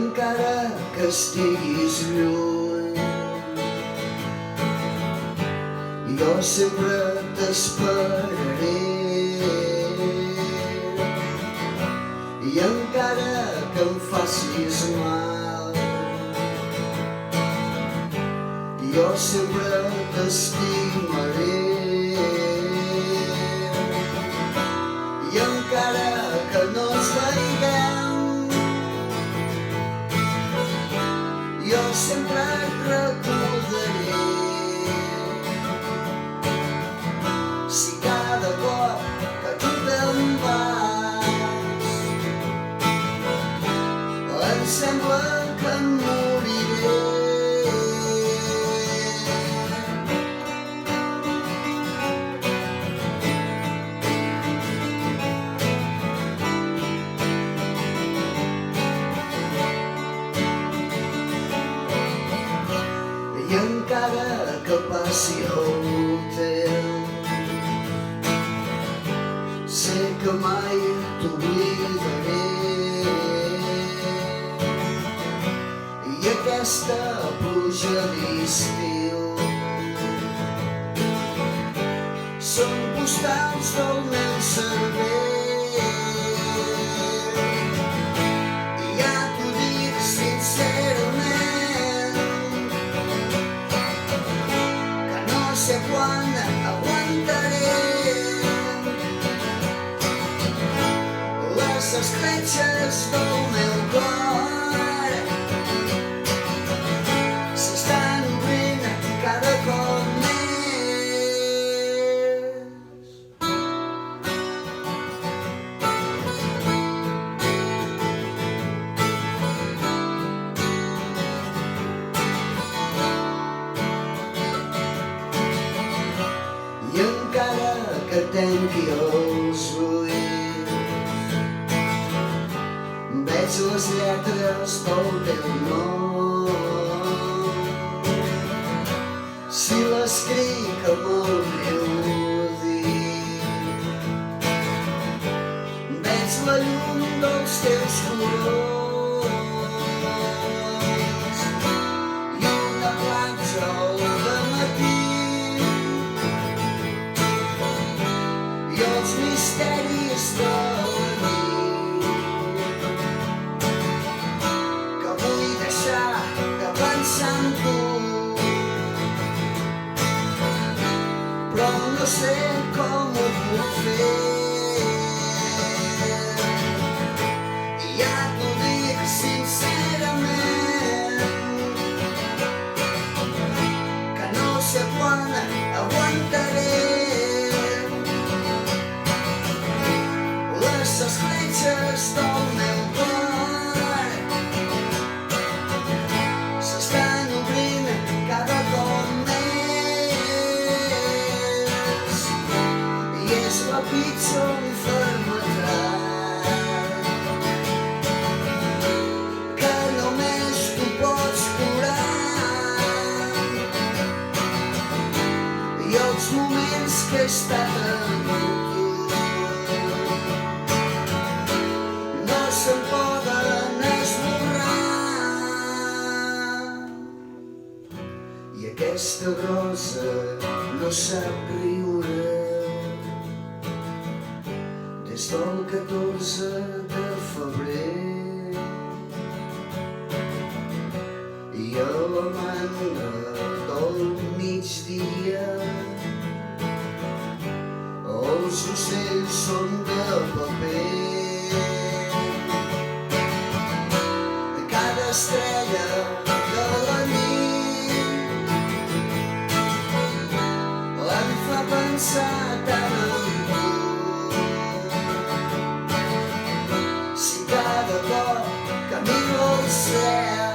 encara que estiguis lluny, jo sempre t'esperaré. I encara que em facis mal, jo sempre t'estimaré. I encara que no ens veiguem, jo sempre et recordaré. Si cada cop que tu te'n vas em sembla que em moriré, i encara que passi el temps, sé que mai t'oblidaré. I aquesta pluja d'estiu són postals del meu cervell. I ja t'ho dic sincerament, que no sé quan aguantaré les escletxes del meu cor. S'estan obrint cada cop més. I encara que tanqui els ulls, veig les lletres del teu nom. Si l'escric amb el meu dit, veig la llum dels teus colors. I una platja al dematí, i els misteris de la nit, que vull deixar de pensar en tu, però no sé com ho puc fer. I ja t'ho dic sincerament, que no sé quan aguantaré les escletxes del meu cor. S'estan obrint cada cop més, i és la pitjor malaltiat que només tu pots curar. I els moments que he estat amb tu no se'n poden esborrar. I aquesta rosa no sap riure des del 14 de febrer. I a la manga del migdia els ocells són de paper. Cada estrella de la nit em fa pensar tant en tu. Si cada cop que miro al cel